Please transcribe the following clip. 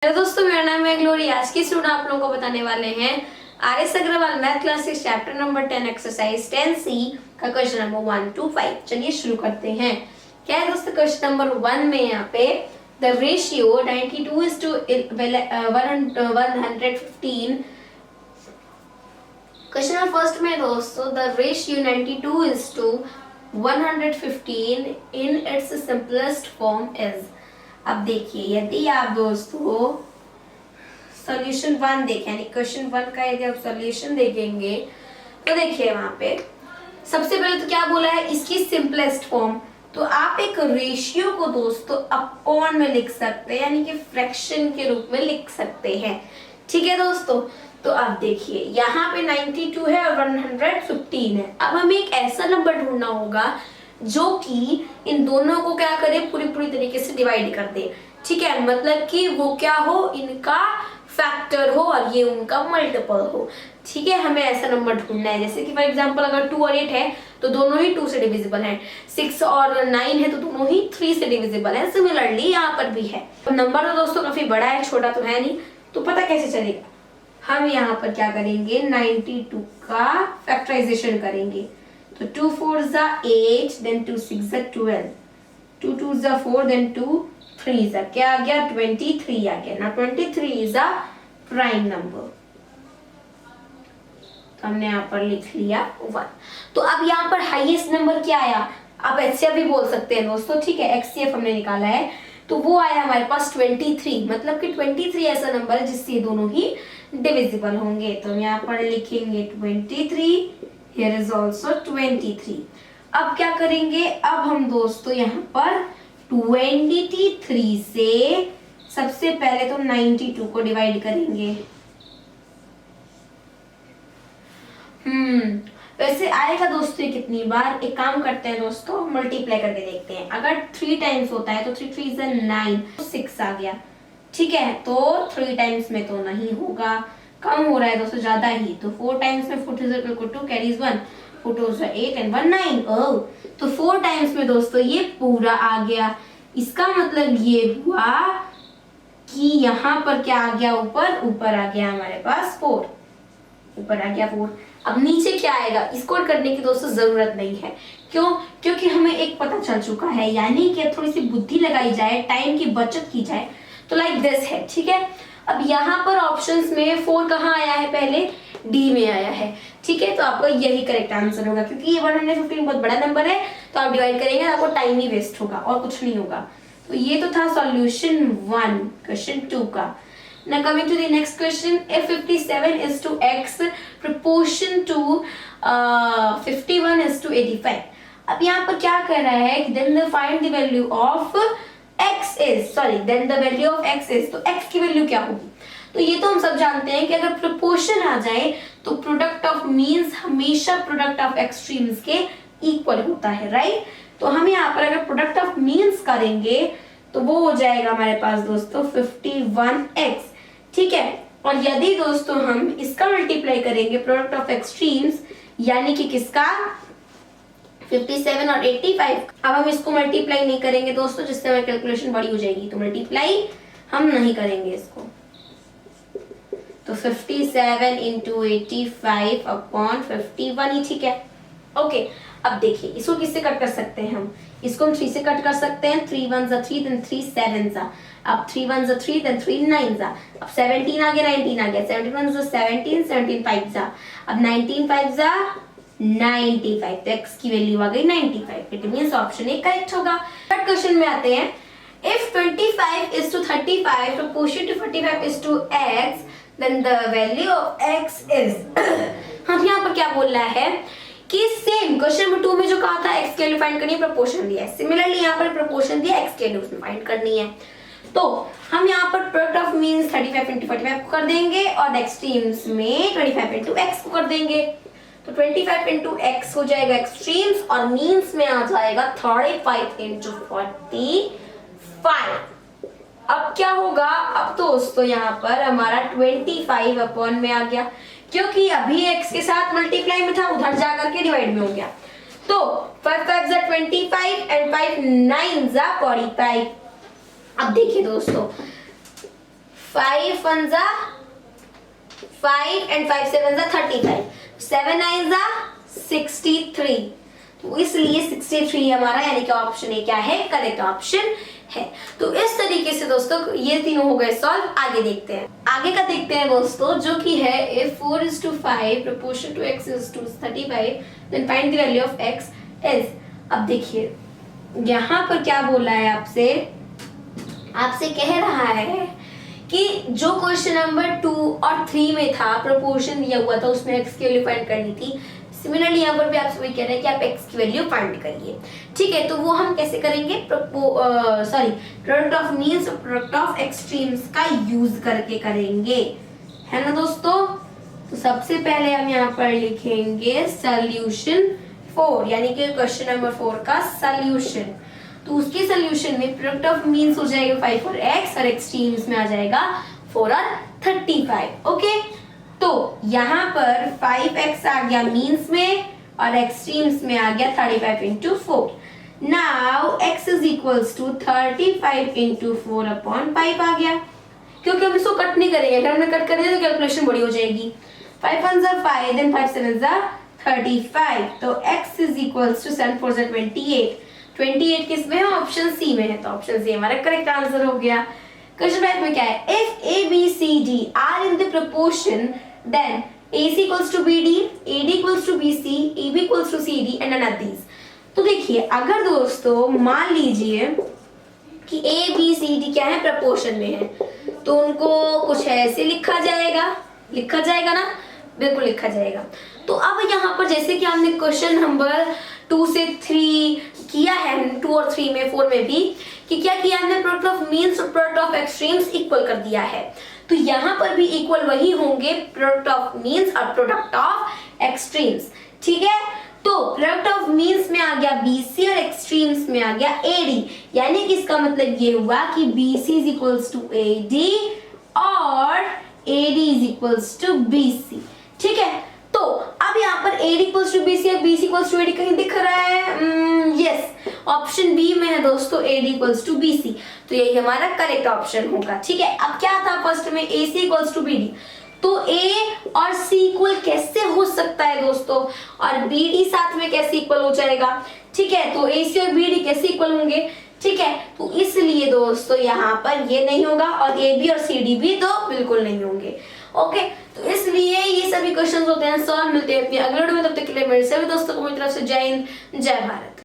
Hello दोस्तों, मेरा नाम है ग्लोरी। आज की स्टूडेंट आप लोगों को बताने वाले हैं R S. Agarwal math class 6 chapter number 10 exercise 10C का क्वेश्चन नंबर 1 to 5। चलिए शुरू करते हैं। क्या है दोस्तों, क्वेश्चन नंबर 1 में यहाँ पे the ratio 92:115। Question number first में दोस्तों the ratio 92:115 in its simplest form is. अब देखिए, यदि आप दोस्तों सॉल्यूशन 1 देखें, यानी क्वेश्चन 1 का यदि आप सॉल्यूशन देखेंगे तो देखिए वहां पे सबसे पहले तो क्या बोला है, इसकी सिंपलेस्ट फॉर्म। तो आप एक रेशियो को दोस्तों अपॉन में लिख सकते हैं, यानी कि फ्रैक्शन के रूप में लिख सकते हैं। ठीक है दोस्तों, तो अब देखिए यहाँ पे 92 है और 115 है। अब हमें एक ऐसा नंबर ढूंढना होगा जो कि इन दोनों को क्या करे, पूरी तरीके से डिवाइड कर दे। ठीक है, मतलब कि वो क्या हो, इनका फैक्टर हो और ये उनका मल्टीपल हो। ठीक है, हमें ऐसा नंबर ढूंढना है। जैसे कि फॉर एग्जांपल अगर 2 और 8 है तो दोनों ही 2 से डिविजिबल हैं। 6 और 9 है तो दोनों ही 3 से डिविजिबल है। सिमिलरली यहाँ पर भी है। नंबर तो दोस्तों काफी बड़ा है, छोटा तो है नहीं, तो पता कैसे चलेगा। हम यहाँ पर क्या करेंगे, 92 का फैक्टराइजेशन करेंगे। तो 2 4s are 8, then 2 6s are 12, 2 2s are 4, then 2 3s are क्या आ गया, 23 आ गया ना। 23 is a प्राइम नंबर। तो हमने यहाँ पर लिख लिया 1। तो अब यहाँ पर हाईएस्ट नंबर क्या आया, आप एचसीएफ भी बोल सकते हैं दोस्तों। ठीक है, एक्ससीएफ हमने निकाला है तो वो आया हमारे पास 23। मतलब कि 23 ऐसा नंबर है जिससे दोनों ही डिविजिबल होंगे। तो हम यहाँ पर लिखेंगे 23। Here is also 23। अब क्या करेंगे, अब हम दोस्तों यहाँ पर 23 से सबसे पहले तो 92 को डिवाइड करेंगे। वैसे आएगा दोस्तों ये कितनी बार, एक काम करते हैं दोस्तों, मल्टीप्लाई करके देखते हैं। अगर 3 टाइम्स होता है तो 3 3 is 9, तो 6 आ गया। ठीक है, तो 3 टाइम्स में तो नहीं होगा, कम हो रहा है दोस्तों, ज्यादा ही। तो 4 टाइम्स में 4 3 2 कैरीज 1, 4 2 8 एंड 1 9। ओह, तो 4 टाइम्स में दोस्तों ये पूरा आ गया। इसका मतलब ये हुआ कि यहाँ पर क्या आ गया, ऊपर आ गया हमारे पास 4, ऊपर आ गया 4। अब नीचे क्या आएगा, इसको करने की दोस्तों जरूरत नहीं है। क्यों? क्योंकि हमें एक पता चल चुका है, यानी कि थोड़ी सी बुद्धि लगाई जाए, टाइम की बचत की जाए तो लाइक दिस है। ठीक है, अब यहाँ पर ऑप्शंस में 4 कहाँ आया है, पहले डी में आया है। ठीक है, तो आपका यही करेक्ट आंसर होगा, क्योंकि ये 115 बहुत बड़ा नंबर है। तो आप डिवाइड करेंगे, आपको टाइम ही वेस्ट होगा और कुछ नहीं होगा। तो ये तो था सॉल्यूशन 1 क्वेश्चन 2 का। Now coming to the next question, if 57 is to x proportion to 51 is to 85। अब यहाँ पर क्या कर रहा है, then the find the value of x is, then the value of x is, तो x की वैल्यू क्या होगी। तो ये तो हम सब जानते हैं कि अगर प्रोपोर्शन आ जाए तो प्रोडक्ट ऑफ मीन्स हमेशा प्रोडक्ट ऑफ एक्सट्रीम्स के इक्वल होता है, राइट। तो हम यहाँ पर अगर प्रोडक्ट ऑफ मीन्स करेंगे तो वो हो जाएगा हमारे पास दोस्तों 51x। ठीक है, और यदि दोस्तों हम इसका मल्टीप्लाई करेंगे प्रोडक्ट ऑफ एक्सट्रीम्स, यानी कि किसका, 57 और 85। अब हम इसको मल्टीप्लाई नहीं करेंगे दोस्तों, जिससे हमारी कैलकुलेशन बड़ी हो जाएगी, तो मल्टीप्लाई हम नहीं करेंगे इसको। तो 57 इंटू 85 अपॉन 51 ही ठीक है। ओके, अब देखिए इसको किससे कट कर सकते हैं हम, इसको हम 3 से कट कर सकते हैं। 3 1s are 3, then 3 7s are, अब 3 1s are 3, then 3 9s are, अब 17 आ गया, 19 आ गया, 17 1s are 17, 17 5s are, अब 19 5s are 95। तो x की वैल्यू आ गई 95। It means option A correct होगा। थर्ड क्वेश्चन में आते हैं, if 25 is to 35 proportion to 45 is to x, then the value of x is। हम यहाँ पर क्या बोल रहा है कि सेम क्वेश्चन नंबर 2 में जो कहा था x की वैल्यू फाइंड करनी है, प्रोपोर्शन दिया है। सिमिलरली यहाँ पर प्रोपोर्शन दिया, x की वैल्यू उसमें फाइंड करनी है। तो हम यहाँ पर प्रोडक्ट ऑफ मीन्स 35 इंटू 45 को कर देंगे और एक्सट्रीम्स में 25 इंटू x को कर देंगे। तो 25 इंटू x हो जाएगा एक्सट्रीम्स और मीन्स में आ जाएगा 35 इंटू 45। अब क्या होगा, अब दोस्तों यहाँ पर हमारा 25 अपॉन में आ गया, क्योंकि अभी x के साथ मल्टीप्लाई में था, उधर जाकर के डिवाइड में हो गया। तो 5 5s are 25 and 5 9s are 45। अब देखिए दोस्तों 5 1 जा 5 and 5 7 जा 35, 7 9 जा 63, तो इसलिए 63 हमारा यानी कि ऑप्शन ए क्या है, करेक्ट ऑप्शन है। तो इस तरीके से दोस्तों ये तीनों हो गए सॉल्व। आगे देखते हैं, आगे का देखते हैं दोस्तों, जो कि है if 4:5 proportion to x is to 35 then find the value of x is। अब देखिए यहाँ पर क्या बोला है आपसे, आपसे कह रहा है कि जो क्वेश्चन नंबर 2 और 3 में था प्रोपोर्शन दिया हुआ था उसमें x की वैल्यू फाइंड करनी थी, सिमिलरली यहाँ पर भी आपसे वही कह रहे हैं कि आप x की वैल्यू फाइंड करिए। ठीक है, तो वो हम कैसे करेंगे, प्रोडक्ट ऑफ मीन्स और प्रोडक्ट ऑफ एक्सट्रीम्स का यूज करके करेंगे, है ना दोस्तों। तो सबसे पहले हम यहाँ पर लिखेंगे सॉल्यूशन 4 यानी कि क्वेश्चन नंबर 4 का सॉल्यूशन। तो उसके सॉल्यूशन में प्रोडक्ट ऑफ मीन्स हो जाएगा 5 और x और एक्सट्रीम्स में आ जाएगा 4 और 35। ओके, तो यहाँ पर 5x आ गया मीन्स में और एक्सट्रीम्स में आ गया 35 into 4। Now x is equals to 35 into 4 upon 5 आ गया, क्योंकि हम इसको कट नहीं करेंगे, अगर हमने कट करेंगे तो कैलकुलेशन बड़ी हो जाएगी। 5 1 जा 5 then 5 7 जा 35, तो x is equals to 7 4 जा 28। 28 किस में है, ऑप्शन सी में है, तो ऑप्शन सी हमारा करेक्ट आंसर हो गया। क्वेश्चन 5 में क्या है, if a b c d are in the proportion then AC equals to BD, AD equals to BC, EB equals to CD and none of these। तो देखिए अगर दोस्तों मान लीजिए कि A B C D क्या है, प्रपोर्शन में है, तो उनको कुछ ऐसे लिखा जाएगा ना, बिल्कुल लिखा जाएगा। तो अब यहाँ पर जैसे कि हमने क्वेश्चन नंबर 2 से 3 किया है, 2 और 3 में 4 में भी कि क्या किया हमने, प्रोडक्ट ऑफ मीन्स और प्रोडक्ट ऑफ एक्सट्रीम्स इक्वल कर दिया है, तो यहाँ पर भी इक्वल वही होंगे, प्रोडक्ट ऑफ मीन्स और प्रोडक्ट ऑफ एक्सट्रीम्स। ठीक है, तो प्रोडक्ट ऑफ मीन्स में आ गया BC और एक्सट्रीम्स में आ गया AD, यानी कि इसका मतलब ये हुआ कि BC is equals to AD और AD is equals to BC। ठीक है, तो अब यहाँ पर AD equals to BC और BC equals to AD कहीं दिख रहा है, यस, ऑप्शन बी में है दोस्तों, AD equals to BC, तो यही हमारा करेक्ट ऑप्शन होगा। ठीक है, अब क्या था फर्स्ट में, AC equals to BD, तो A और C इक्वल कैसे हो सकता है दोस्तों, और BD साथ में कैसे इक्वल हो जाएगा। ठीक है, तो AC और BD कैसे इक्वल होंगे, ठीक है, तो इसलिए दोस्तों यहाँ पर ये नहीं होगा और AB और CD भी तो बिल्कुल नहीं होंगे। ओके, तो इसलिए ये सभी क्वेश्चंस होते हैं सॉल्व। मिलते हैं अपनी अगले वीडियो में, तब तक के लिए मेरे सभी दोस्तों को मेरी तरफ से जय हिंद जय भारत।